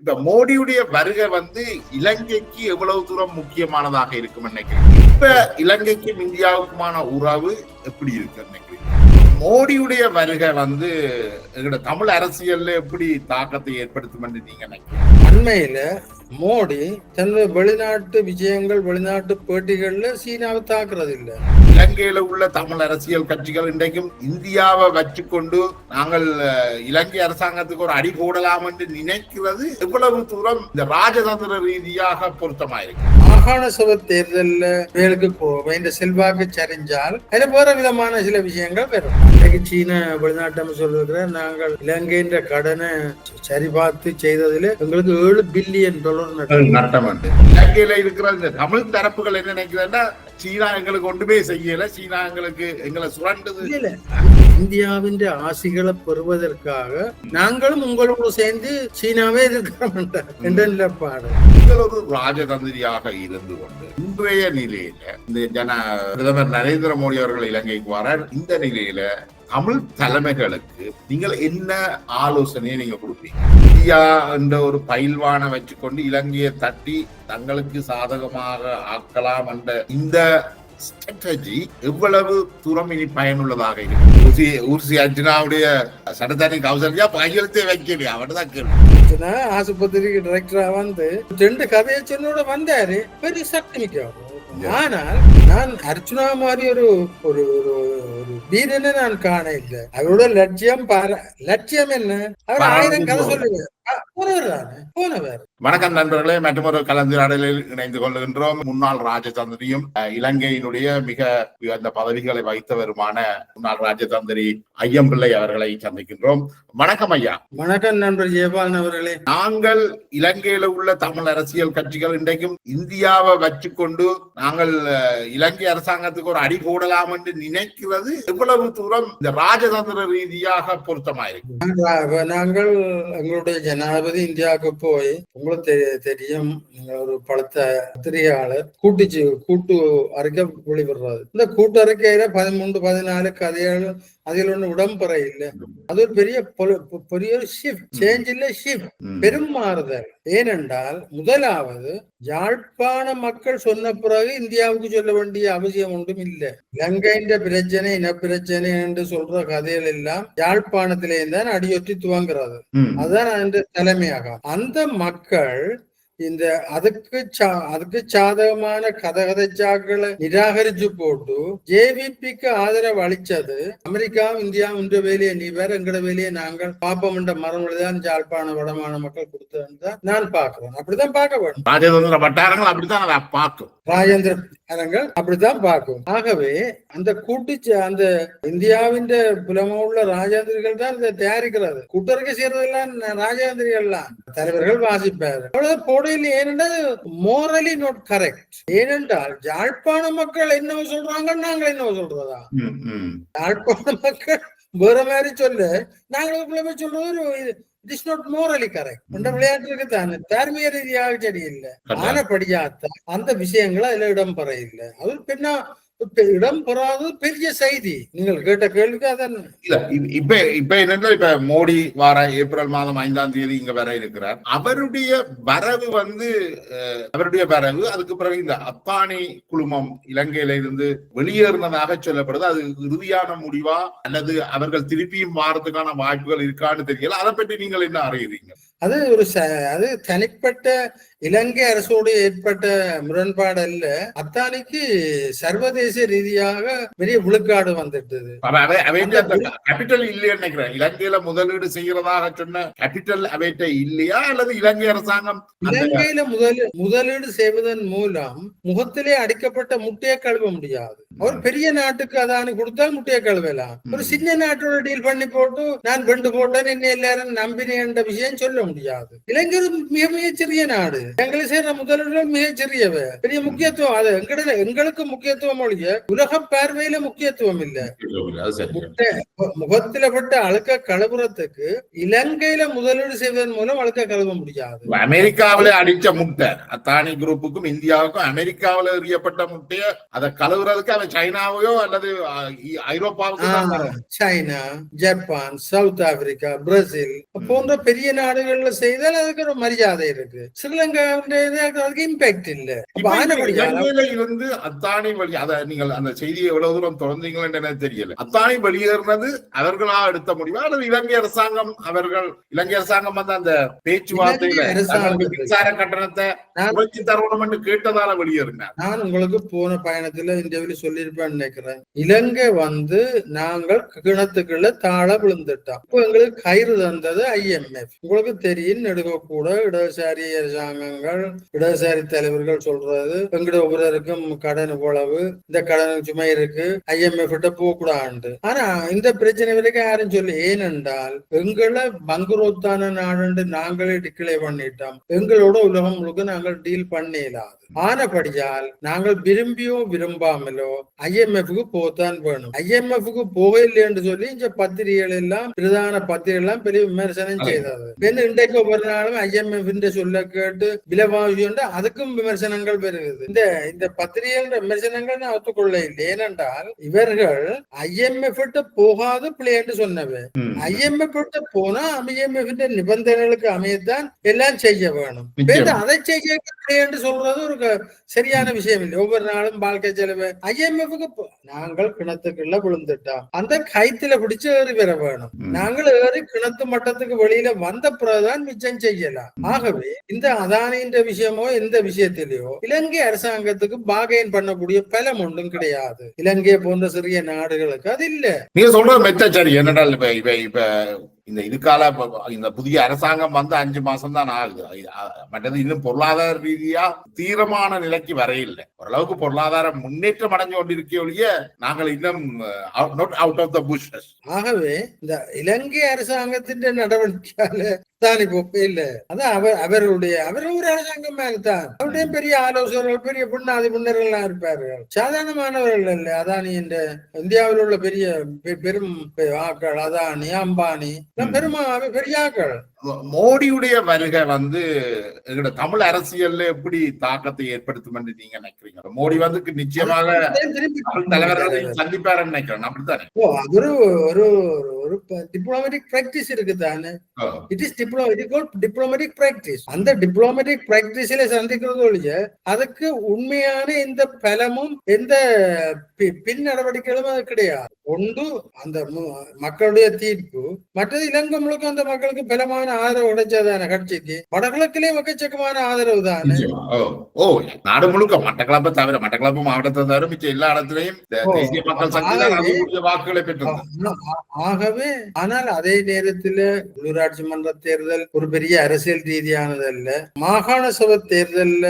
இப்ப மோடியுடைய வருகை இலங்கைக்கு எவ்வளவு தூரம் முக்கியமானதாக இருக்கும் நினைக்கிறேன். இப்ப இலங்கைக்கும் இந்தியாவுக்குமான உறவு எப்படி இருக்கு நினைக்கிறீங்க? மோடியுடைய வருகை எங்களோட தமிழ் அரசியல்ல எப்படி தாக்கத்தை ஏற்படுத்தும் என்று நீங்க நினைக்கிறீங்க? அண்மையில மோடி தனது வெளிநாட்டு விஜயங்கள் வெளிநாட்டு பேட்டிகள்ல சீனாவை தாக்குறது இல்ல. இலங்கையில உள்ள தமிழ் அரசியல் கட்சிகள் இன்றைக்கும் இந்தியாவை வச்சுக்கொண்டு நாங்கள் இலங்கை அரசாங்கத்துக்கு ஒரு அடி போடலாம் என்று நினைக்கிறது எவ்வளவு தூரம் இந்த ராஜதந்திர ரீதியாக பொருத்தமாயிருக்கு? மாகாண சபை தேர்தல்ல வேலுக்கு வேண்ட செல்வாக்கு சரிஞ்சால் அதுல வேற விதமான சில விஷயங்கள் வரும். இன்றைக்கு சீன வெளிநாட்டு அமைச்சர் சொல்லுகிற நாங்கள் இலங்கையின் கடனை சரிபார்த்து செய்ததுல எங்களுக்கு $7 பில்லியன் நட்டம். இலங்கையில இருக்கிற இந்த தமிழ் தரப்புகள் என்ன நினைக்கிறதுன்னா சீனா எங்களுக்கு ஒன்றுமே செய்யல, சீனா எங்களை சுரண்டது இல்ல. இந்தியாவின் ஆசைகளை பெறுவதற்காக நாங்களும் உங்களோடு சேர்ந்து சீனாவே இருக்கிறோம் என்ற நிலைப்பாடு. ஒரு ராஜதந்திரியாக இருந்து கொண்டு இன்றைய நிலையில இந்த பிரதமர் நரேந்திர மோடி அவர்கள் இலங்கைக்கு வர இந்த நிலையில தமிழ் தலைமைகளுக்கு நீங்கள் என்ன ஆலோசனையை நீங்க கொடுப்பீங்க? இந்தியா என்ற ஒரு பயில்வானை வச்சுக்கொண்டு இலங்கையை தட்டி தங்களுக்கு சாதகமாக ஆக்கலாம் என்ற இந்த ஸ்ட்ராட்டஜி எவ்வளவு தூரம் இனி பயனுள்ளதாக இருக்கு? ஊர்சி அர்ஜுனாவுடைய சட்டத்தானி கௌசல்யா பகிர்த்தே வைக்கலையா? அவர்தான் கேள்வி. ஆஸ்பத்திரிக்கு டைரக்டரா 2 கதையை சொன்னோட வந்தாரு, பெரிய சக்தி மிக்க. ஆனால் நான் அர்ச்சுனா மாதிரி ஒரு வீரனை நான் காண இல்லை. அவரோட லட்சியம் என்ன? அவர் 1000 கதை சொல்லுவார். வணக்கம் நண்பர்களே, மற்றொரு கலந்துரையாடலில் இணைந்து கொள்கின்றோம். முன்னாள் ராஜதந்திரியும் இலங்கையினுடைய மிக உயர்ந்த பதவிகளை வைத்தவருமான முன்னாள் ராஜதந்திரி ஐயம்பிள்ளை அவர்களை சந்திக்கின்றோம். வணக்கம் ஐயா. வணக்கம் நண்பர் ஜெயபாலன் அவர்களே. நாங்கள் இலங்கையில உள்ள தமிழ் அரசியல் கட்சிகள் இன்றைக்கும் இந்தியாவை வச்சுக்கொண்டு நாங்கள் இலங்கை அரசாங்கத்துக்கு ஒரு அடி போடலாம் என்று நினைக்கிறது எவ்வளவு தூரம் இந்த ராஜதந்திர ரீதியாக பொருத்தமாயிருக்கு? நாங்கள் எங்களுடைய ஜனாதிபதி இந்தியாவுக்கு போய் உங்களுக்கு தெரியும், ஒரு பழுத்த பத்திரிகையாளர் கூட்டு அறிக்கை வெளிவிடுறாரு. இந்த கூட்டு அறிக்கையில 13, 14 கதைகள் அதில் ஒண்ணு உடம்பெற இல்லை. அது ஒரு பெரிய ஷிஃப்ட், சேஞ்ச் இல்ல, ஷிஃப்ட், பெரும் மாறுதல். ஏனென்றால் முதலாவது யாழ்ப்பாண மக்கள் சொன்ன பிறகு இந்தியாவுக்கு சொல்ல வேண்டிய அவசியம் ஒன்றும் இல்லை. இலங்கையின் பிரச்சனை இனப்பிரச்சனை என்று சொல்ற கதைகள் எல்லாம் யாழ்ப்பாணத்திலே தான் அடியொற்றி துவங்குறது. அதுதான் அந்த தலைமையாக அந்த மக்கள் இந்த அதுக்கு சாதகமான கதைச்சாக்களை நிராகரிச்சு போட்டு ஜேவிபிக்கு ஆதரவு அளிச்சது அமெரிக்காவும் இந்தியாவும் இந்த வேலையை நீ வேற எங்கட வேலையை நாங்கள் பாப்பம் என்ற மரமொழிதான் ஜாழ்ப்பாண வடமான மக்கள் கொடுத்தது நான் பாக்குறேன். அப்படித்தான் பார்க்க வேண்டும். ராஜேந்திர வட்டாரங்கள் அப்படித்தான் பார்க்கும். ராஜேந்திர வட்டாரங்கள் அப்படித்தான் பார்க்கும். ஆகவே அந்த அந்த இந்தியாவின் புலமா உள்ள ராஜேந்திரிகள் தான் இதை தயாரிக்கிறது. கூட்டறிக்கை செய்யறதெல்லாம் ராஜேந்திரிகள்லாம் தலைவர்கள் வாசிப்பாரு. அவ்வளவு ஏனென்றால் மோரலி நாட் கரெக்ட். ஏனென்றால் யாழ்ப்பாண மக்கள் என்ன சொல்றாங்க, நாங்க என்ன சொல்றதா? யாழ்ப்பாண மக்கள் வேற மாதிரி சொல்ல நாங்க சொல்றது it is not morally correct. அந்த விளையாட்டுக்கு தானே தார்மீக ரீதியாக சரியில்லை. ஆனப்படியாத்தான் அந்த விஷயங்களை அதுல இடம் பெற இல்லை. அது பின்னா இடம் பெறாது பெரிய செய்தி. நீங்கள் கேட்ட கேள்விக்கு அதான் இல்ல. இப்ப என்னன்னா, இப்ப மோடி வார ஏப்ரல் மாதம் 5ஆம் தேதி இங்க வர இருக்கிறார். அவருடைய வரவு அதுக்கு பிறகு இந்த அத்தானி குழுமம் இலங்கையில இருந்து வெளியேறினதாக சொல்லப்படுது. அது இறுதியான முடிவா அல்லது அவர்கள் திருப்பியும் வாரத்துக்கான வாய்ப்புகள் இருக்கான்னு தெரியல. அதை பற்றி நீங்கள் என்ன அறியுறீங்க? அது தனிப்பட்ட இலங்கை அரசோடு ஏற்பட்ட முரண்பாடு அல்ல. அத்தானிக்கு சர்வதேச ரீதியாக பெரிய விழுக்காடு வந்துட்டது. கேபிட்டல் இல்லையா நினைக்கிறேன். இலங்கையில முதலீடு செய்யறதாக சொன்ன கேபிட்டல் அவைட்ட இல்லையா அல்லது இலங்கை அரசாங்கம் இலங்கையில முதலீடு செய்வதன் மூலம் முகத்திலே அடிக்கப்பட்ட முட்டையை கழுவ முடியாது. ஒரு பெரிய நாட்டுக்கு அதானி கொடுத்தால் முட்டையை கழுவலாம். ஒரு சின்ன நாட்டோட டீல் பண்ணி போட்டு நான் 2 போட்டேன் என்ன எல்லாரும் நம்பினேன் என்ற விஷயம் சொல்ல முடியாது. இலங்கை மிக மிக சிறிய நாடு. எங்களுக்கு செய்யற முதலீடுகள் மிகச் சிறியவை. பெரிய முக்கியத்துவம் அது எங்களுக்கு முக்கியத்துவம் ஒழிய உலக பார்வையில முக்கியத்துவம் இல்ல. முகத்தில பட்ட அழுக்க கழுவுறதுக்கு இலங்கையில முதலீடு செய்வதன் மூலம் அழுக்க கழுவ முடியாது. அமெரிக்காவில அடிச்ச முட்டை அத்தானி குரூப்புக்கும் இந்தியாவுக்கும் அமெரிக்காவில எறியப்பட்ட முட்டைய அதை கழுவுறதுக்கு அவன் சைனாவையோ அல்லது ஐரோப்பாவுக்கு China, Japan, South Africa, Brazil போன்ற பெரிய நாடுகள்ல செய்தால் அதுக்கு ஒரு மரியாதை இருக்கு. ஸ்ரீலங்கா அதுக்கு இம்பாக்ட் இல்ல. இருந்து அத்தானி வழி அத நீங்கள் அந்த செய்தியை எவ்வளவு தூரம் தொடர்ந்தீங்கன்னு எனக்கு தெரியல. அத்தானி வெளியேறினது அவர்களா எடுத்த முடிவா அல்லது இலங்கை அரசாங்கம் இலங்கை அரசாங்கம் வந்து அந்த பேச்சுவார்த்தையில மின்சார கட்டணத்தை குறைச்சி தரணும் என்று கேட்டதால வெளியேறினார்? நான் உங்களுக்கு போன பயணத்துல இந்தியாவில சொல்லியிருப்பேன்னு நினைக்கிறேன். இலங்கை வந்து நாங்கள் கிணத்துக்குள்ள தாழ விழுந்துட்டோம். இப்போ எங்களுக்கு கயிறு தந்தது IMF. உங்களுக்கு தெரியும், நெடுக கூட இடதுசாரி அரசாங்கங்கள் இடதுசாரி தலைவர்கள் சொல்றது எங்கட ஒவ்வொருவருக்கும் கடன் உழவு, இந்த கடன் சுமை இருக்கு, IMF கிட்ட போக கூடாது. ஆனா இந்த பிரச்சனை வரைக்கும் யாரும் சொல்லி, ஏனென்றால் எங்களை பங்குரோத்தான நாடு நாங்களே டிக்ளேர் பண்ணிட்டோம். எங்களோட உலகம் முழுக்க நாங்கள் டீல் பண்ணிடலாம். ஆனபடியால் நாங்கள் விரும்பியோ விரும்பாமலோ IMF-க்கு போத்தான் வேணும். IMF-க்கு போக இல்லைன்னு சொல்லி இந்த பத்திரிகைகள் எல்லாம் பிரதான பத்திரிகை எல்லாம் பெரிய விமர்சனம் செய்தது. இன்றைக்கு ஒவ்வொரு நாளும் IMF சொல்ல கேட்டு விலைவாசி அதுக்கும் விமர்சனங்கள் பெருகுது. இந்த பத்திரிகைகள் விமர்சனங்கள் நான் ஒத்துக்கொள்ள இல்லை. ஏனென்றால் இவர்கள் IMF போகாது பிள்ளைன்னு சொன்னவை. IMF போனா IMF நிபந்தனைகளுக்கு அமையத்தான் எல்லாம் செய்ய வேணும். அதை செய்ய என்று சொல்றது ஒரு சரியான விஷயம் இல்லை. ஒவ்வொரு நாளும் வாழ்க்கை செலவு IMF-க்கு நாங்கள் கிணத்துக்குள்ள விழுந்துட்டோம். அந்த கைத்துல பிடிச்சு ஏறி வர வேணும். நாங்கள் ஏறி கிணத்து மட்டத்துக்கு வெளியில வந்த பிறகுதான் மிச்சம் செய்யலாம். ஆகவே இந்த அதானியின் விஷயமோ எந்த விஷயத்திலேயோ இலங்கை அரசாங்கத்துக்கு பாகைன் பண்ணக்கூடிய பலம் ஒன்றும் கிடையாது. இலங்கை போன்ற சிறிய நாடுகளுக்கு அது இல்ல. நீங்க சொல்றது மெத்த சரி. என்னடா இப்ப இந்த இதுக்கால இந்த புதிய அரசாங்கம் வந்து 5 மாசம் தான் ஆகுது. மற்றது இன்னும் பொருளாதார ரீதியா தீரமான நிலைக்கு வரையில்லை. ஓரளவுக்கு பொருளாதார முன்னேற்றம் அடைஞ்சு கொண்டிருக்க ஒழிய நாங்கள் இன்னும் அவுட் ஆஃப் த புஷஸ். ஆகவே இந்த இலங்கை அரசாங்கத்தின் நடவடிக்கையால தான் இப்போ இல்ல. அதான் அவர்களுடைய ஒரு அரசாங்கம் தான். அவருடைய பெரிய ஆலோசகர்கள், பெரிய புண்ணாதி புண்ணர்கள் இருப்பார்கள். சாதாரணமானவர்கள் இல்ல. அதானி என்ற இந்தியாவில் உள்ள பெரும் ஆக்கள், அதானி, அம்பானி பெரிய ஆக்கள். மோடியுடைய வருகை வந்து தமிழ் அரசியல்ல எப்படி தாக்கத்தை ஏற்படுத்தும் என்று நீங்க நினைக்கிறீங்க? மோடி வந்து நிச்சயமாக தலைவர்களை சந்திப்பாரு நினைக்கிறேன். அப்படித்தானே? ஒரு டிப்ளோமேட்டிக் பிராக்டிஸ் இருக்கு தானே. It is diplomatic practice. அந்த டிப்ளோமேட்டிக் பிராக்டிஸ்ல சந்திக்கிறது ஒழிய அதுக்கு உண்மையான எந்த பலமும் எந்த பின் நடவடிக்கைகளும் அது கிடையாது. ஒன்று அந்த மக்களுடைய தீர்ப்பு, மற்றது இலங்கை முழுக்க அந்த மக்களுக்கு பலமான ஆதரவு கிடைச்சதான கட்சிக்கு வடகிழக்கிலே எக்கச்சக்கமான ஆதரவு தானே. நாடு முழுக்க மட்டக்களப்பை தவிர, மட்டக்களப்பு மாவட்டத்தை தவிர மிச்ச எல்லா இடத்திலையும் தேசிய மக்கள் சக்தி வாக்குகளை பெற்றது. ஆகவே ஆனால் அதே நேரத்தில் உள்ளூராட்சி மன்ற தேர்தல் ஒரு பெரிய அரசியல் ரீதியானது அல்ல. மாகாண சபை தேர்தல்ல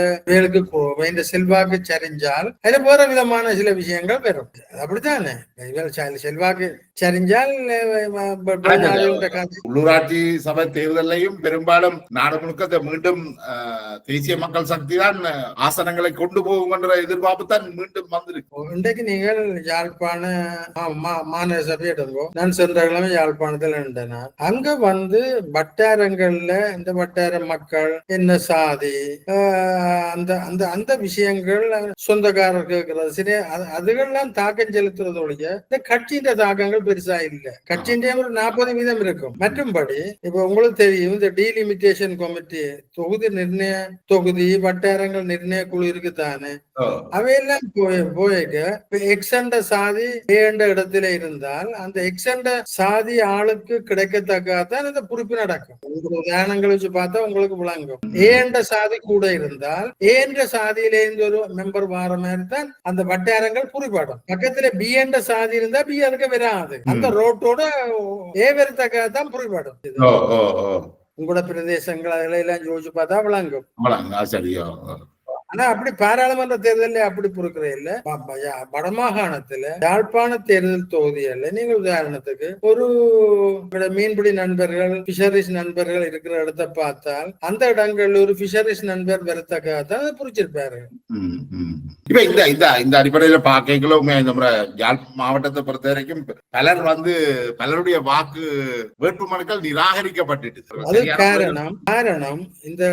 வேண்ட செல்வாக்கு சரிஞ்சால் அதுல வேற விதமான சில விஷயங்கள் பெறும். அப்படித்தானே? செல்வாக்கு சரிஞ்சால் உள்ளூராட்சி சபை தேர்தலையும் பெரும்பாலும் நாடு முழுக்க மீண்டும் தேசிய மக்கள் சக்தி தான் ஆசனங்களை கொண்டு போகும் என்ற எதிர்பார்ப்பு தான் மீண்டும் வந்திருக்கு. இன்றைக்கு நீங்கள் யாழ்ப்பாண மாநகர சபை எடுங்கோ. நான் சென்ற கிழமை யாழ்ப்பாணத்தில் இருந்தேன். அங்க வந்து வட்டாரங்கள்ல இந்த வட்டார மக்கள் என்ன சாதி அந்த விஷயங்கள் சொந்தக்காரர் கேட்கறது சரி, அதுகள்லாம் தாக்கம் செலுத்துறதோடைய இந்த கட்சியின் தாக்கங்கள் பெருசா இல்ல. கட்சியின் ஒரு 40% இருக்கும். மற்றும்படி இப்ப உங்களுக்கு தெரியும், இந்த டீலிமிட்டேஷன் கமிட்டி தொகுதி வட்டாரங்கள் நிர்ணய குழு இருக்குதானே, அவையெல்லாம் போய்க்க எக்ஸண்ட சாதி ஏண்ட இடத்துல இருந்தால் அந்த எக்ஸண்ட சாதி ஆளுக்கு கிடைக்கத்தக்கதான் இந்த குறிப்பு நடக்கும். உதாரணங்கள் வச்சு பார்த்தா உங்களுக்கு விளங்கும். ஏண்ட சாதி கூட இருந்தால் ஏன்ற சாதியில இருந்து ஒரு மெம்பர் வார மாதிரி தான் அந்த வட்டாரங்கள் குறிப்பாடும். பக்கத்துல பி என்ற சாதி இருந்தா பி அதுக்கு வராது. அந்த ரோட்டோட ஏ வரத்தக்கதான் குறிப்பாடும். உங்களோட பிரதேசங்கள் அதெல்லாம் யோசிச்சு பார்த்தா விளங்கும். ஆனா அப்படி பாராளுமன்ற தேர்தலில் அப்படி பொறுக்கிறே இல்ல. வடமாகாணத்துல யாழ்ப்பாண தேர்தல் தொகுதிகள்ல நீங்க உதாரணத்துக்கு ஒரு மீன்பிடி நண்பர்கள் பிஷரிஸ் நண்பர்கள் இருக்கிற இடத்தை பார்த்தால் அந்த இடங்கள்ல ஒரு பிஷரிஸ் நண்பர் வரத்தக்கதான் அதை புரிச்சிருப்பாரு. இப்ப இந்த இந்த இந்த அடிப்படையில பாக்கைகளும் இந்த முறை யாழ் மாவட்டத்தை பொறுத்த வரைக்கும் பலருடைய வாக்கு வேட்புமனுக்கள் நிராகரிக்கப்பட்டுட்டு. அது காரணம் இந்த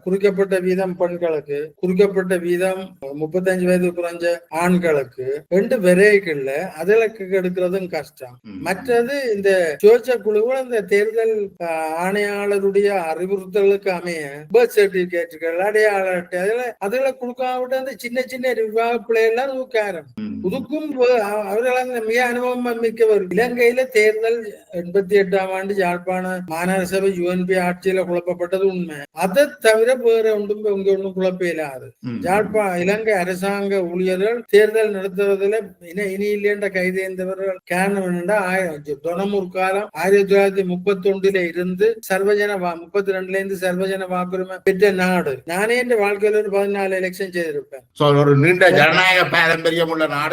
குறிக்கப்பட்ட வீதம் பெண்களுக்கு, குறிக்கப்பட்ட வீதம் 35 வயது குறைஞ்ச ஆண்களுக்கு 2 விரைகள்ல அதிலக்கு எடுக்கிறதும் கஷ்டம். மற்றது இந்த சுயேட்சை குழுவில் இந்த தேர்தல் ஆணையாளருடைய அறிவுறுத்தலுக்கு அமைய பர்த் சர்டிபிகேட்டுகள் அடையாள அட்டை அதுல கொடுக்காவிட்டு அந்த சின்ன சின்ன விவாக பிள்ளைகள்லாம் காரணம் புதுக்கும் அவர்கள் மிக அனுபவம் மிக்கவர். இலங்கையில தேர்தல் 88ஆம் ஆண்டு யாழ்ப்பாண மாநகர சபை UNP ஆட்சியில குழப்பப்பட்டது உண்மை. அதை தவிர வேற ஒன்றும் இங்க ஒன்றும் குழப்ப இல்லாது. இலங்கை அரசாங்க ஊழியர்கள் தேர்தல் நடத்துவதில் இனி இல்லைன்ற கைதேர்ந்தவர்கள் காரணம் என்னென்றா தொண்ணூறு காலம் 1931 இருந்து சர்வஜன 32 இருந்து சர்வஜன வாக்குரிமை பெற்ற நாடு. நானே இந்த வாழ்க்கையில ஒரு 14 எலெக்ஷன் செய்திருப்பேன். ஒரு நீண்ட ஜனநாயக பாரம்பரியம் உள்ள நாடு.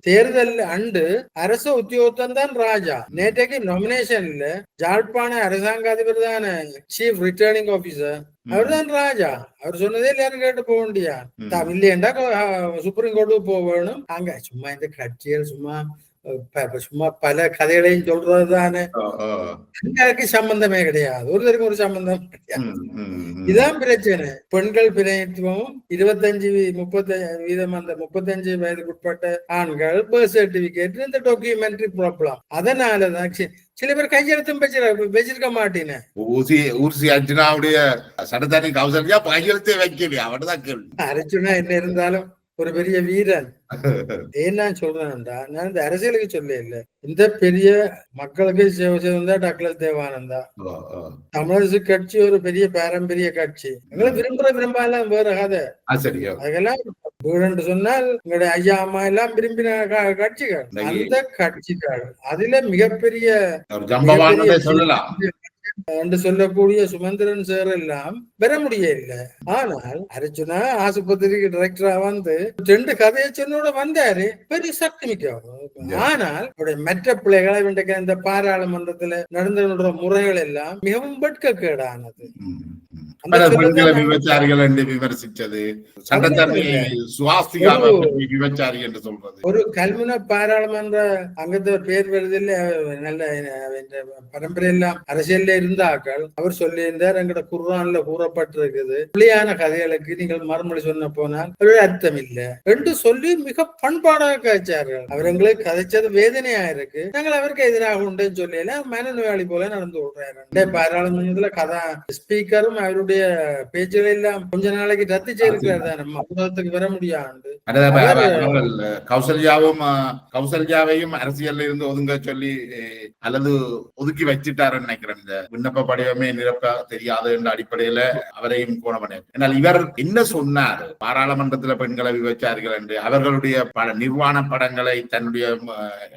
தேர்தல் அண்டு அரசு உத்தியோகத்தன் தான் ராஜா. நேற்றைக்கு நாமினேஷன்ல யாழ்ப்பாண அரசாங்க அதிபர் தானே சீஃப் ரிட்டர்னிங் ஆபீசர், அவர் தான் ராஜா. அவர் சொன்னதே எல்லாரும் கேட்டு போக வேண்டியா இல்லையண்டா சுப்ரீம் கோர்ட்டுக்கு போக வேணும். அங்க சும்மா இந்த கட்சிகள் சும்மா பல கதைகளையும் சொல்றதுதானே, சம்பந்தமே கிடையாது. ஒருத்தருக்கு ஒரு சம்பந்தம் கிடையாது. இதான் பிரச்சனை. பெண்கள் பிரதிநிதித்துவம் 25-30% அந்த 35 வயதுக்குட்பட்ட ஆண்கள் பர்த் சர்டிபிகேட் இந்த டாக்குமெண்ட்ரி ப்ராப்ளம். அதனாலதான் சில பேர் கையெழுத்தும் வச்சிருக்க மாட்டேன்னு. ஊர்சி அர்ஜுனாவுடைய சட்டத்தானி கௌசல்யா கையெழுத்தே வைக்கலையா? அவர்தான் கேள்வி. அர்ஜுனா என்ன இருந்தாலும் ஒரு பெரிய வீரன். ஏன் நான் சொல்றேன்டா, நான் இந்த அரசியலுக்கு சொல்ல இல்ல, இந்த பெரிய மக்களுக்கு சேவை டாக்டர் தேவானந்தா. தமிழரசு கட்சி ஒரு பெரிய பாரம்பரிய கட்சி. எங்களை விரும்பலாம் வேற கதை. அதுக்கெல்லாம் வீடு சொன்னால் எங்களுடைய ஐயா அம்மா எல்லாம் விரும்பின கட்சிகள். அந்த கட்சிகள் அதுல மிகப்பெரிய என்று சொல்லக்கூடிய சுமந்திரன் சார் எல்லாம் பெற முடியல. ஆனால் அர்ஜுனா ஆஸ்பத்திரிக்கு டைரக்டரா வந்து 2 கதையை சொன்னோட வந்தாரு, பெரிய சக்தி மிக்க. ஆனால் மற்ற பிள்ளைகளை இன்றைக்கு இந்த பாராளுமன்றத்துல நடந்த முறைகள் எல்லாம் மிகவும் வெட்கக்கேடானது. ஒரு கல்முனை பாராளுமன்ற அங்கத்த பேர் வருதில் நல்ல பரம்பரையெல்லாம் அரசியல்ல இருந்தார்கள். அவர் சொல்லியிருந்தார், எங்கட குர்ஆன்ல கூறப்பட்டிருக்குது, பிள்ளையான கதைகளுக்கு நீங்கள் மறுமொழி சொன்ன போனால் ஒரு அர்த்தம் இல்லை என்று சொல்லி மிக பண்பாடாக கதைச்சார்கள். அவர் எங்களுக்கு கதைச்சது வேதனையா இருக்கு. நாங்கள் அவருக்கு எதிராக உண்டுன்னு சொல்லல, மனநோயாளி போல நடந்து கொள்றாரு. பாராளுமன்றத்துல கதா ஸ்பீக்கரும் அவருடைய பேச்சுகள் எல்லாம் கொஞ்ச நாளைக்கு ரத்து செய்திருக்கிறார். நம்ம ஊடகத்துக்கு வர முடியாது. கௌசல்யாவையும் அரசியல்ல இருந்து ஒதுங்க சொல்லி அல்லது ஒதுக்கி வச்சுட்டாருன்னு நினைக்கிறேன். இந்த விண்ணப்ப படிவமே நிரப்ப தெரியாது என்ற அடிப்படையில அவரையும் கோணமணி. ஆனால் இவர் என்ன சொன்னார், பாராளுமன்றத்துல பெண்களை விவச்சார்கள் என்று அவர்களுடைய நிர்வாண படங்களை தன்னுடைய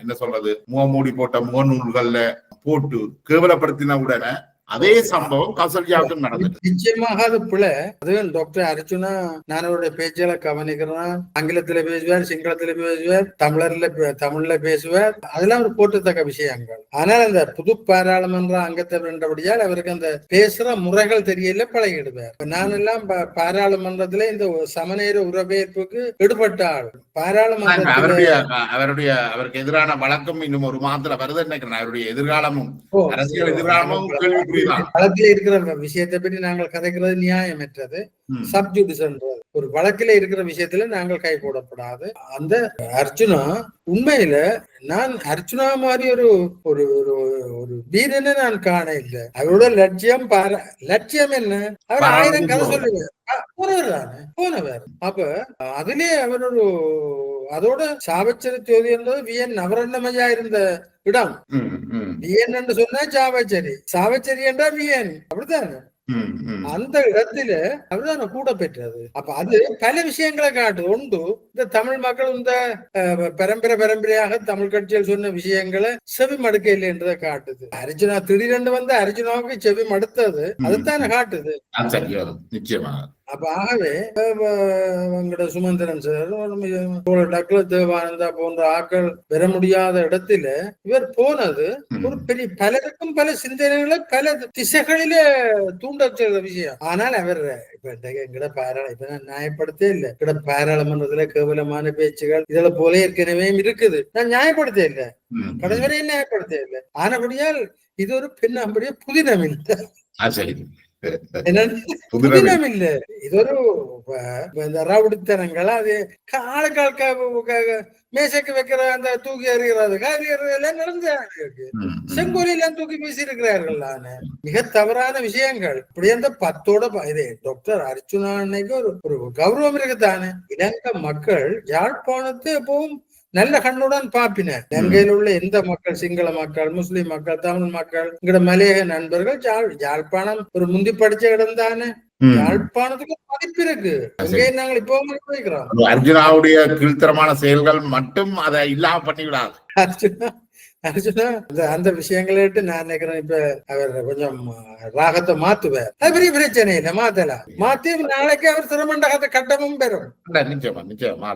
என்ன சொல்றது முகமூடி போட்ட முகநூல்கள்ல போட்டு கேவலப்படுத்தின உடனே அதே சம்பவம் கௌசல்யாவுக்கும் நடந்தது. நிச்சயமாக அது பிள்ளை. அது டாக்டர் அர்ஜுனா நான் அவருடைய பேச்சுகளை கவனிக்கிறேன். ஆங்கிலத்துல பேசுவார், சிங்களத்துல பேசுவார், தமிழ்ல பேசுவார். அதெல்லாம் ஒரு போட்டத்தக்க விஷயங்கள். ஆனால் அந்த புது பாராளுமன்ற அங்கத்தை வென்றபடியால் அவருக்கு அந்த பேசுற முறைகள் தெரியல, பழகிடுவார். நான் எல்லாம் பாராளுமன்றத்துல இந்த சமநேர உறவேற்புக்கு ஈடுபட்ட ஆள். அவருக்கு எதிரான வழக்கம் இன்னும் ஒரு மாதத்துல வருது நினைக்கிறேன். அவருடைய எதிர்காலமும் அரசியல் எதிர்காலமும் வழக்கில் இருக்கிற விஷயத்தை பற்றி நாங்கள் கதைக்கிறது நியாயமற்றது. சப்ஜுடிஸ் என்றது ஒரு வழக்கில இருக்கிற விஷயத்துல நாங்கள் கை போடப்படாது. அந்த அர்ஜுனா உண்மையில நான் அர்ஜுனா மாதிரி ஒரு ஒரு வீரனை நான் காண இல்லை. அவரோட லட்சியம் என்ன, அவர் 1000 கதை சொல்லுவார், போனவர். அப்ப அதுலயே அவர் அதோட சாவச்சரி என்பது VN நவரண்ணமையா இருந்த இடம். VN என்று சொன்னா சாவச்சேரி, சாவச்சேரி என்றா VN, அப்படித்தானே? ம், ம். அந்த இடத்துல அவர்தான் கூட பெற்றது. அப்ப அது பல விஷயங்களை காட்டு உண்டு. இந்த தமிழ் மக்கள் இந்த பரம்பரையாக தமிழ் கட்சியில் சொன்ன விஷயங்களை செவி மடுக்க இல்லை என்றதை காட்டுது. அர்ஜுனா திடீரென்று வந்து அர்ஜுனாவுக்கு செவி மடுத்தது அதுதானே காட்டுது. சரி, நிச்சயமாக. அப்ப ஆகவே எங்கட சுமந்திரன் சார், டக்ள தேவானந்தா போன்ற ஆக்கள் பெற முடியாத இடத்துல இவர் போனது ஒரு பெரிய பலருக்கும் பல சிந்தனைகளை பல திசைகளிலே தூண்ட செய்த விஷயம். ஆனால் அவர் இப்ப எங்கட இப்ப நான் நியாயப்படுத்தே இல்லை. எங்கட பாராளுமன்றத்துல கேவலமான பேச்சுகள் இதுல போல ஏற்கனவே இருக்குது. நான் நியாயப்படுத்த இல்லை, கடைசி வரை நியாயப்படுத்த இல்லை. ஆனபடியால் இது ஒரு பெண்ணாம்படிய புதினம் இல்லை, புதினம் இல்ல. இது ஒரு ரவுடித்தனங்கள். அது ஆளுக்கால் மேசைக்கு வைக்கிற அந்த தூக்கி எறிகிறது எல்லாம் நடந்து செங்கோலி எல்லாம் தூக்கி வீசி இருக்கிறார்கள். மிக தவறான விஷயங்கள். இப்படி அந்த 10ஓட இது டாக்டர் அர்ச்சுனா அன்னைக்கு ஒரு கௌரவம் இருக்குதானே. இலங்கை மக்கள் யாழ்ப்பாணத்தை எப்பவும் நல்ல கண்ணுடன் பாப்பினர். இலங்கையில் உள்ள எந்த மக்கள், சிங்கள மக்கள், முஸ்லிம் மக்கள், தமிழ் மக்கள், எங்கட மலையக நண்பர்கள் யாழ்ப்பாணம் ஒரு முந்தி படிச்ச இடம் தானே. யாழ்ப்பாணத்துக்கு மதிப்பு இருக்கு. அங்கே நாங்கள் இப்போ வைக்கிறோம். அர்ஜுனாவுடைய கீழ்த்தரமான செயல்கள் மட்டும் அதை இல்லாம பண்ணிவிடாது. அர்ஜுனா அந்த விஷயங்களை நான் நினைக்கிறேன். இப்ப அவர் கொஞ்சம் ராகத்தை மாத்துவார். அது பெரிய பிரச்சனை இல்லை, மாத்தலாம். மாத்தி நாளைக்கு அவர் திருமண்டகத்தை கட்டமும் பெறும். நிச்சயமா நிச்சயமா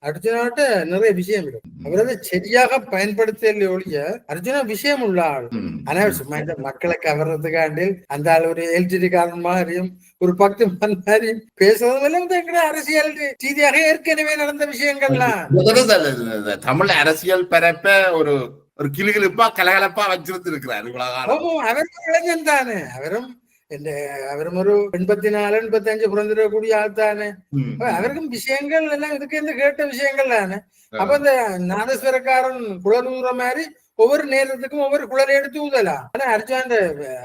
அர்ஜுனாட்ட நிறைய விஷயம் இருக்கு. அவர் அதை சரியாக பயன்படுத்தல ஒழிய அர்ஜுனா விஷயம் உள்ள ஆள். ஆனா சும்மா இந்த மக்களை கவர்றதுக்காண்டில் அந்த ஆள் ஒரு எல்ஜிடி காரன் மாதிரியும் ஒரு பக்தி மாதிரியும் பேசுறதுல அரசியல் ரீதியாக ஏற்கனவே நடந்த விஷயங்கள்லாம் தமிழ் அரசியல் பரப்ப ஒரு கிளுகிழுப்பா கலகலப்பா வச்சிருந்து இருக்கிறார். அவரும் இளைஞன் தானே. அவரும் ஒரு 84 85 பிறந்திருக்கக்கூடிய ஆள் தானே. அவருக்கும் விஷயங்கள் எல்லாம் இதுக்கு இந்த கேட்ட விஷயங்கள் தானே. அப்ப இந்த நாதஸ்வரக்காரன் குழலூற மாதிரி ஒவ்வொரு நேரத்துக்கும் ஒவ்வொரு குழலை எடுத்து ஊதலாம். ஆனா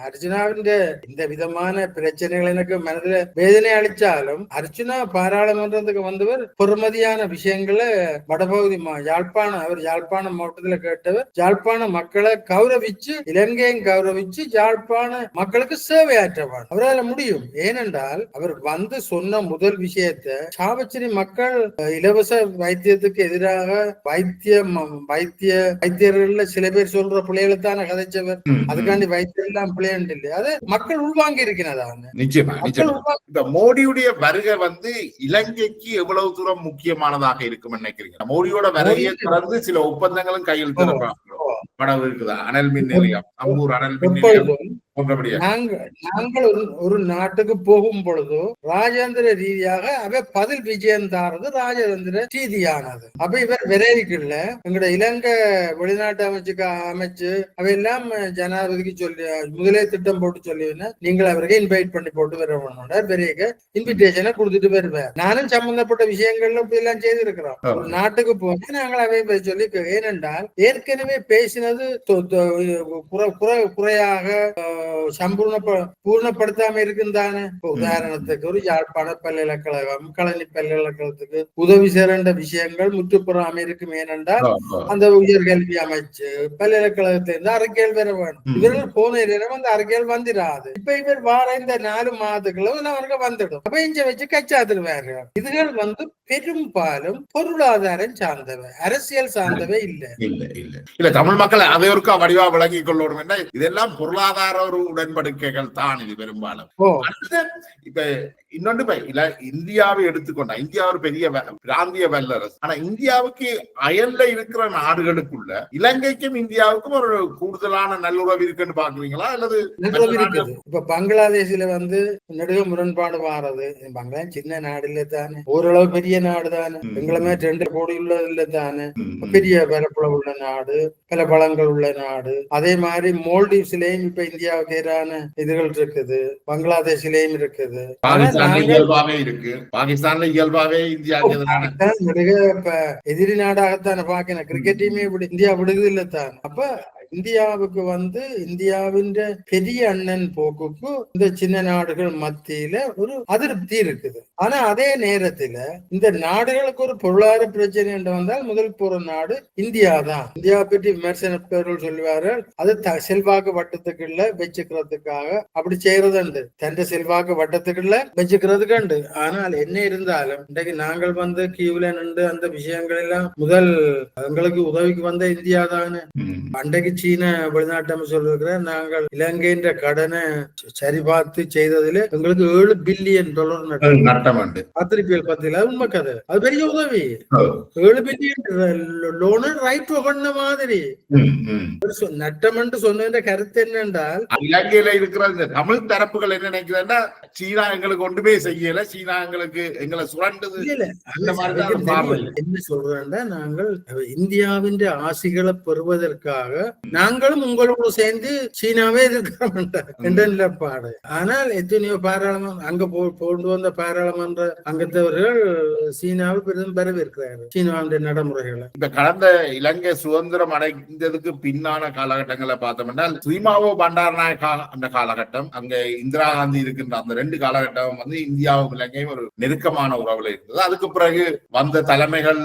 அர்ஜுனாவின் இந்த விதமான பிரச்சனைகள் எனக்கு மனதுல வேதனை அளிச்சாலும் அர்ஜுனா பாராளுமன்றத்துக்கு வந்தவர் பொறுமதியான விஷயங்களை வடபகுதி அவர் யாழ்ப்பாணம் மாவட்டத்துல கேட்டவர். யாழ்ப்பாண மக்களை கௌரவிச்சு, இலங்கையும் கௌரவிச்சு யாழ்ப்பாண மக்களுக்கு சேவையாற்றவார். அவரால் முடியும். ஏனென்றால் அவர் வந்து சொன்ன முதல் விஷயத்தை சாவச்சேரி மக்கள் இலவச வைத்தியத்துக்கு எதிராக வைத்தியர்கள்ல சில பேர் சொல்ற பிள்ளைகளுத்தான கதைச்சவர். அதுக்காண்டி வைத்தியம் எல்லாம் பிள்ளைன்னு இல்லை. அது மக்கள் உள்வாங்கி இருக்கிறதாங்க. நிச்சயமா இந்த மோடியுடைய வருகை வந்து இலங்கைக்கு எவ்வளவு தூரம் முக்கியமானதாக இருக்கும் நினைக்கிறீங்க? மோடியோட வருகையை தொடர்ந்து சில ஒப்பந்தங்களும் கையெழுத்திடப்பட இருக்குதா? அனல் மின் நிலையம், அம்பூர் அனல் மின் நிலையம். நாங்கள் ஒரு நாட்டுக்கு போகும் பொழுது ராஜேந்திர ரீதியாக அவ பதில் விஜயம் தாரது ராஜேந்திர ரீதியானது. அப்ப இவர் விரைவிக்குள்ள எங்கட இலங்கை வெளிநாட்டு அமைச்சு அவையெல்லாம் ஜனாதிபதிக்கு சொல்லி முதலே திட்டம் போட்டு சொல்லினா நீங்கள் அவருக்கு இன்வைட் பண்ணி போட்டு வர பெரிய இன்விடேஷனை கொடுத்துட்டு வருவார். நானும் சம்பந்தப்பட்ட விஷயங்கள்ல இப்படி எல்லாம் செய்திருக்கிறோம். ஒரு நாட்டுக்கு போக நாங்கள் அவை சொல்லி, ஏனென்றால் ஏற்கனவே பேசினது குறையாக பூர்ணப்படுத்தாம இருக்குந்தானே. உதாரணத்துக்கு ஒரு யாழ்ப்பாண பல்கலைக்கழகம், கழனி பல்கலைக்கழகத்துக்கு உதவி சேரண்ட விஷயங்கள் முற்றுப்புறம் இருக்கும். ஏனென்றால் அந்த உயர்கல்வி அமைச்சு பல்கலைக்கழகத்திலிருந்து அறிக்கைகள் பெற வேண்டும். இவர்கள் போன நேரம் அந்த அறிக்கைகள் வந்துடாது. இப்ப இவர் வார இந்த 4 மாதங்களும் அவருக்கு வந்துடும். அப்ப இங்க வச்சு கச்சாத்துருவார்கள். இதுகள் வந்து பெரும்பாலும் பொருளாதாரம் சார்ந்தவை, அரசியல் சார்ந்தவை இல்ல. தமிழ் மக்கள் அதை ஒருக்கா வடிவா விளங்கிக் கொள்ளணும். இதெல்லாம் பொருளாதார ஒரு உடன்படிக்கைகள் தான் இது பெரும்பாலும். இப்ப இன்னொன்று இந்தியாவை எடுத்துக்கொண்டா, இந்தியா ஒரு பெரிய பிராந்திய வல்லரசு. ஆனா இந்தியாவுக்கு அயல்ல இருக்கிற நாடுகளுக்குள்ள இலங்கைக்கும் இந்தியாவுக்கும் ஒரு கூடுதலான நல்லுறவு இருக்குன்னு பாக்குறீங்களா? அல்லது இப்ப பங்களாதேஷ்ல வந்து நெடுக முரண்பாடு மாறது. பங்களாதேஷ் சின்ன நாடு இல்ல தானே, ஓரளவு பெரிய நாடு தானே. எங்களுமே 2 கோடி உள்ளது இல்ல தானே, பெரிய பரப்புல உள்ள நாடு, பல பழங்கள் உள்ள நாடு. அதே மாதிரி மோல்டீவ்ஸ்லயும் இப்ப இந்தியாவுக்கு எதிரான இதுகள் இருக்குது, பங்களாதேஷ்லயும் இருக்குது, பாகிஸ்தான்ல இயல்பாவே எதிரி நாடாகத்தான பாக்கணும். கிரிக்கெட் டீமே இந்தியா விடுது இல்ல தான். அப்ப இந்தியாவுக்கு இந்தியாவின் பெரிய அண்ணன் போக்குக்கு இந்த சின்ன நாடுகள் மத்தியில ஒரு அதிருப்தி இருக்குது. ஆனா அதே நேரத்துல இந்த நாடுகளுக்கு ஒரு பொருளாதார பிரச்சனை என்று வந்தால் முதல் போற நாடு இந்தியா தான். இந்தியா பற்றி விமர்சனப்பவர்கள் சொல்லுவார்கள் அது செல்வாக்கு வட்டத்துக்குள்ள வச்சுக்கிறதுக்காக அப்படி செய்யறதுண்டு, தன் செல்வாக்கு வட்டத்துக்குள்ள வச்சுக்கிறதுக்கு. ஆனால் என்ன இருந்தாலும் இன்றைக்கு நாங்கள் கியூல நின்று அந்த விஷயங்கள் எல்லாம் முதல் எங்களுக்கு உதவிக்கு வந்த இந்தியா தானே. அன்றைக்கு சீன வெளிநாட்டு அமைச்சர் இருக்கிற நாங்கள் இலங்கையின் கடனை சரிபார்த்து செய்ததுல எங்களுக்கு $7 பில்லியன் நட்டம் பத்திரிகைகள் பத்தில உண்மை கதை. அது பெரிய உதவி. $7 பில்லியன் லோனு ரைட் பண்ண மாதிரி நட்டம் என்று சொன்ன கருத்து என்னென்றால் இலங்கையில இருக்கிற இந்த தமிழ் தரப்புகள் என்ன நினைக்கிறதுன்னா சீனா எங்களுக்கு ஒன்றுமே செய்யல, சீனா எங்களை சுரண்டது. என்ன சொல்றேன்னா நாங்கள் இந்தியாவின் ஆசிகளை பெறுவதற்காக நாங்களும் உங்களோடு சேர்ந்து சீனாவே இருக்கிறோம் என்ற நிலைப்பாடு. ஆனால் எத்தனையோ பாராளுமன்ற அங்க கொண்டு வந்த பாராளுமன்ற அங்கத்தவர்கள் சீனாவை பெரிதும் வரவேற்கிறார்கள் சீனாவுடைய நடைமுறைகளை. இப்ப கடந்த இலங்கை சுதந்திரம் அடைந்ததுக்கு பின்னான காலகட்டங்களை பார்த்தோம்னா ஸ்ரீமாவோ பண்டாரநாயக்கா அந்த காலகட்டம், அங்க இந்திரா காந்தி இருக்கின்ற அந்த 2 காலகட்டம் இந்தியாவும் இலங்கையும் ஒரு நெருக்கமான உறவுல இருந்தது. அதுக்கு பிறகு வந்த தலைமைகள்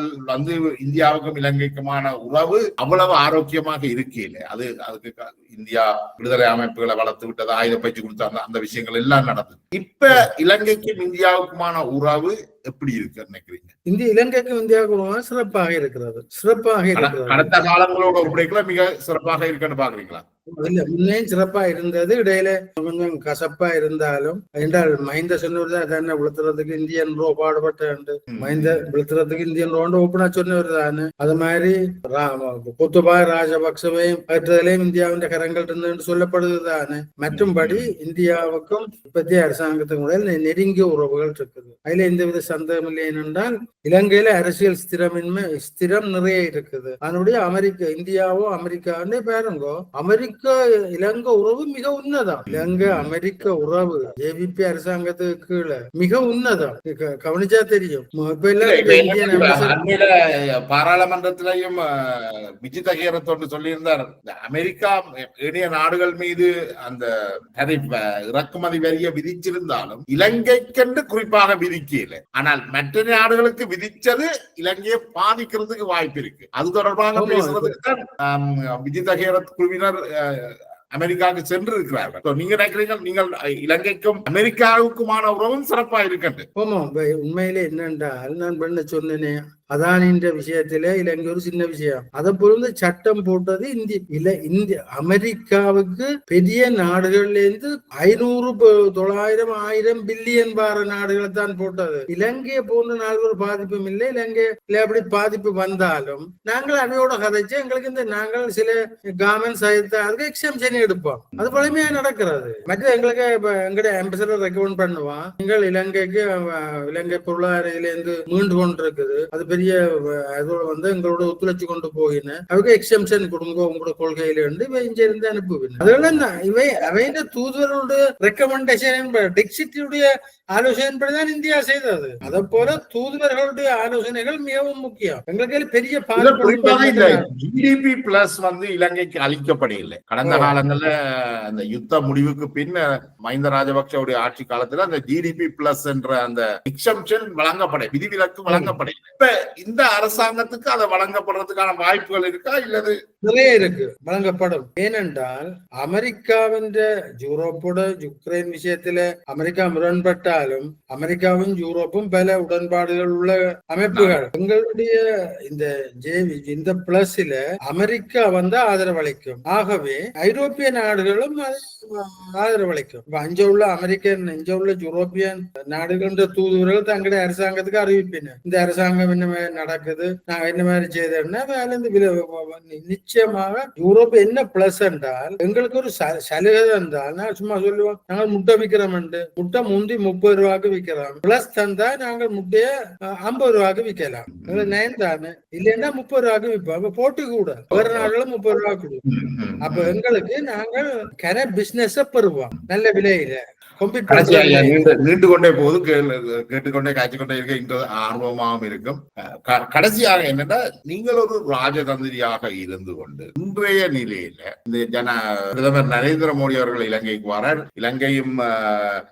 இந்தியாவுக்கும் இலங்கைக்குமான உறவு அவ்வளவு ஆரோக்கியமாக இருக்கையில அதுக்கு இந்தியா விடுதலை அமைப்புகளை வளர்த்து விட்டது, ஆயுத பயிற்சி கொடுத்தாங்க, அந்த விஷயங்கள் எல்லாம் நடந்தது. இப்ப இலங்கைக்கும் இந்தியாவுக்குமான உறவு எப்படி இருக்கு நினைக்கிறீங்க? இலங்கைக்கும் இந்தியாவுக்கும் சிறப்பாக இருக்கிறது. கடந்த காலங்களோட ஒப்படைக்கல மிக சிறப்பாக இருக்குன்னு பாக்குறீங்களா? இல்ல, முன்னையும் சிறப்பா இருந்தது, இடையில கொஞ்சம் கசப்பா இருந்தாலும் என்றால் மஹிந்த சொன்னவர் தானே விழுத்துறதுக்கு இந்தியன் ரூபா பாடுபட்டு மஹிந்த விழுத்துறதுக்கு இந்தியன் ரூபாண்டு ஓப்பனா சொன்னவர் தானே. அது மாதிரி கோத்தபாய ராஜபக்சவையும் பெற்றதிலையும் இந்தியாவின் கரங்கள் இருந்தது சொல்லப்படுது தானே. மற்றும்படி இந்தியாவுக்கும் இப்பத்திய அரசாங்கத்துக்கு முதல் நெருங்கிய உறவுகள் இருக்குது. அதுல எந்தவித சந்தேகம் இல்லை. ஏனென்றால் இலங்கையில அரசியல் ஸ்திரம் நிறைய இருக்குது. அதனுடைய இந்தியாவோ அமெரிக்கான்னு பாருங்கோ, அமெரிக்கா இலங்கை உறவு மிக உன்னதம். இலங்கை அமெரிக்க உறவு ஏவிபி அரசாங்கத்துக்கு கீழே மிக உன்னதம். கவனிச்சா தெரியும். பாராளுமன்றத்திலையும் விஜித ஹேரத்தோடு சொல்லியிருந்தார், அமெரிக்கா இணைய நாடுகள் மீது அந்த இறக்குமதி வரிய விதிச்சிருந்தாலும் இலங்கைக்கென்று குறிப்பாக விதிக்கல. ஆனால் மற்ற நாடுகளுக்கு விதிச்சது இலங்கையை பாதிக்கிறதுக்கு வாய்ப்பு இருக்கு. அது தொடர்பாக பேசுறதுக்கு தான் விஜித ஹேரத் குழுவினர் அமெரிக்காவுக்கு சென்று இருக்கிறார்கள். நீங்க நினைக்கிறீங்க நீங்கள் இலங்கைக்கும் அமெரிக்காவுக்குமான உறவும் சிறப்பா இருக்கின்ற? ஆமா, உண்மையிலே என்னென்றால் நான் பண்ண சொன்னேனே அதானின்ற விஷயத்திலே இலங்கை ஒரு சின்ன விஷயம். அதை பொறுத்து சட்டம் போட்டது இந்திய அமெரிக்காவுக்கு பெரிய நாடுகள்ல இருந்து 500, 900, 1000 பில்லியன் பார நாடுகளை தான் போட்டது. இலங்கையை போன்ற நாடுகள் பாதிப்பும் இல்லை. இலங்கையில அப்படி பாதிப்பு வந்தாலும் நாங்கள் அவையோட கதைச்சு எங்களுக்கு நாங்கள் சில கவர்மெண்ட் அதுக்கு எக்ஸம்ஷன் எடுப்போம். அது பழமையா நடக்கிறது. மற்ற எங்களுக்கு எங்களுடைய அம்பசடர் ரெக்கமெண்ட் பண்ணுவான், நீங்கள் இலங்கை பொருளாதாரத்தில இருந்து மீண்டு கொண்டிருக்குது, அது பெரிய அதோட எங்களோட ஒத்துழைச்சு கொண்டு போகின அவங்க எக்ஸம்ஷன் கொடுங்க உங்களோட கொள்கையில இருந்து அனுப்புவேன். அதெல்லாம் அவையின் தூதுவரோட ரெக்கமெண்டேஷன் டெக்சிட்டியுடைய ஆலோசனைப்படிதான் இந்தியா செய்தது. அதை போல தூதுவர்களுடைய ஆலோசனைகள் மிகவும் முக்கியம். எங்களுக்கு பெரிய ஜிடிபி பிளஸ் இலங்கைக்கு அளிக்கப்படவில்லை. கடந்த காலங்கள்ல அந்த யுத்த முடிவுக்கு பின் மஹிந்த ராஜபக்சவுடைய ஆட்சி காலத்துல அந்த ஜிடிபி பிளஸ் என்ற அந்த எக்ஸம்ஷன் விதிவிலக்கு வழங்கப்படவில்லை. இப்ப இந்த அரசாங்கத்துக்கு அதை வழங்கப்படுறதுக்கான வாய்ப்புகள் இருக்கா? இல்லது நிறைய இருக்கு, வழங்கப்படும். ஏனென்றால் அமெரிக்காவின் யூரோப்போட யுக்ரைன் விஷயத்துல அமெரிக்கா முரண்பட்டாலும் அமெரிக்காவும் யூரோப்பும் பல உடன்பாடுகள் உள்ள அமைப்புகள். எங்களுடைய இந்த பிளஸ்ல அமெரிக்கா ஆதரவளிக்கும். ஆகவே ஐரோப்பிய நாடுகளும் ஆதரவளிக்கும். அஞ்ச உள்ள அமெரிக்கன் இங்க உள்ள யூரோப்பியன் நாடுகள் தூதுவர்கள் தங்களுடைய அரசாங்கத்துக்கு அறிவிப்பின இந்த அரசாங்கம் என்ன மாதிரி நடக்குது, நாங்க என்ன மாதிரி செய்தோம்னா நிச்சயமாக யூரோப் என்ன பிளஸ் என்றால் எங்களுக்கு ஒரு சலுகை என்றால் நான் சும்மா சொல்லுவோம், நாங்கள் முட்டை விற்கிறோம், முட்டை முந்தி 30 ரூபாய்க்கு விற்கிறோம், பிளஸ் தந்தா நாங்கள் முட்டைய 50 ரூபாய்க்கு விற்கலாம். நயன் தானே இல்லைன்னா 30 ரூபாய்க்கு விற்போம். போட்டி கூட வேற நாடுகளும் 30 ரூபாய் கொடுக்கும். அப்ப எங்களுக்கு நாங்கள் பிசினஸ் பெறுவோம் நல்ல விலையில. நீண்டு கொண்டே போது கேட்டுக்கொண்டே காய்ச்சிக்கொண்டே இருக்க ஆர்வமாகவும் இருக்கும். கடைசியாக என்னன்னா, நீங்கள் ஒரு ராஜதந்திரியாக இருந்து கொண்டு இன்றைய நிலையில இந்த பிரதமர் நரேந்திர மோடி அவர்கள் இலங்கைக்கு வரார். இலங்கையும்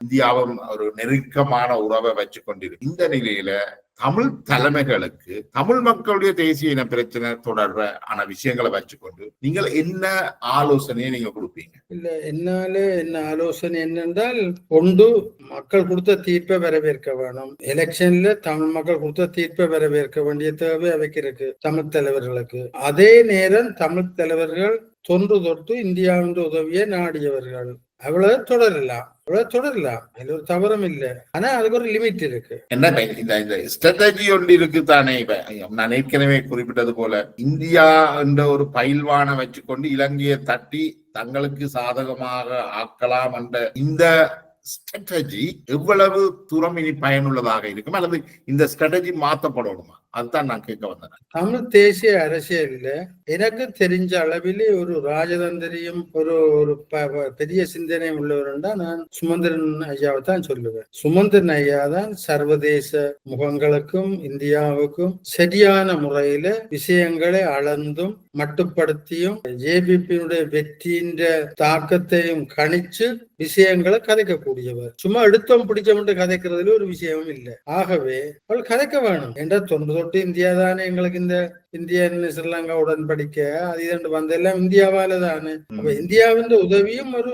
இந்தியாவும் ஒரு நெருக்கமான உறவை வச்சு கொண்டிருக்கு. இந்த நிலையில தமிழ் தலைமைகளுக்கு தமிழ் மக்களுடைய தேசிய இன பிரச்சனை தொடர்பான விஷயங்களை வச்சுக்கொண்டு நீங்கள் என்ன ஆலோசனையை நீங்க கொடுப்பீங்க? இல்ல, என்னால என்ன ஆலோசனை என்னென்றால், ஒன்று, மக்கள் கொடுத்த தீர்ப்பை வரவேற்க வேணும். எலெக்ஷன்ல தமிழ் மக்கள் கொடுத்த தீர்ப்பை வரவேற்க வேண்டிய தேவை அவைக்கு இருக்கு தமிழ் தலைவர்களுக்கு. அதே நேரம் தமிழ் தலைவர்கள் தொன்று தொட்டு இந்தியாவின் உதவியை நாடியவர்கள். அவ்வளவு தொடரலாம், அதுல ஒரு தவறும் இல்லை. ஆனா அதுக்கு ஒரு லிமிட் இருக்கு. என்ன இந்த ஸ்ட்ராட்டஜி ஒன்று இருக்கு தானே. இப்ப நான் ஏற்கனவே குறிப்பிட்டது போல, இந்தியா என்ற ஒரு பயில்வானை வச்சுக்கொண்டு இலங்கையை தட்டி தங்களுக்கு சாதகமாக ஆக்கலாம் என்ற இந்த ஸ்ட்ராட்டஜி எவ்வளவு தூரம் இனி பயனுள்ளதாக இருக்கும், அல்லது இந்த ஸ்ட்ராட்டஜி மாற்றப்படணுமா? அதுதான் நான் கேட்க வந்தேன். தமிழ் தேசிய அரசியல்ல எனக்கு தெரிஞ்ச அளவிலே ஒரு ராஜதந்திரியும் ஒரு பெரிய சிந்தனை உள்ளவருண்டா நான் சுமந்திரன் ஐயாவை தான் சொல்லுவேன். சுமந்திரன் ஐயா தான் சர்வதேச முகங்களுக்கும் இந்தியாவுக்கும் சரியான முறையில விஷயங்களை அளந்தும் மட்டுப்படுத்தியும் ஜேபிபியினுடைய வெற்றியின் தாக்கத்தையும் கணிச்சு விஷயங்களை கதைக்கக்கூடியவர். சும்மா எடுத்தோம் பிடிச்சோம் கதைக்கிறதுல ஒரு விஷயமும் இல்லை. ஆகவே அவள் கதைக்க வேணும் என்ற தொன்று தொட்டு இந்தியா தானே எங்களுக்கு இந்த இந்தியா ஸ்ரீலங்கா உடன்படிக்க அது இதண்டு வந்தெல்லாம் இந்தியாவால தானே. அப்ப இந்தியாவின் உதவியும் ஒரு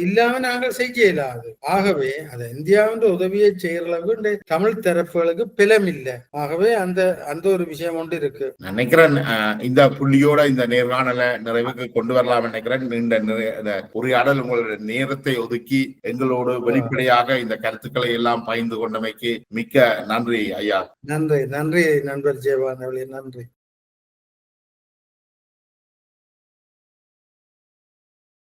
இல்லாம நாங்கள் செய்ய இயலாது. ஆகவே அந்த இந்தியாவின் உதவியை செய்யற அளவுக்கு தமிழ் தரப்புகளுக்கு பிலம் இல்லை. ஆகவே அந்த அந்த ஒரு விஷயம் ஒன்று இருக்கு. நினைக்கிறேன் இந்த புள்ளியோட இந்த நேர்காணலை நிறைவுக்கு கொண்டு வரலாம் நினைக்கிறேன். நீண்ட உரையாடல் உங்களுடைய நேரத்தை ஒதுக்கி எங்களோடு வெளிப்படையாக இந்த கருத்துக்களை எல்லாம் பகிர்ந்து கொண்டமைக்கு மிக்க நன்றி ஐயா. நன்றி நன்றி நண்பர் ஜெயவான் அவர்களே, நன்றி.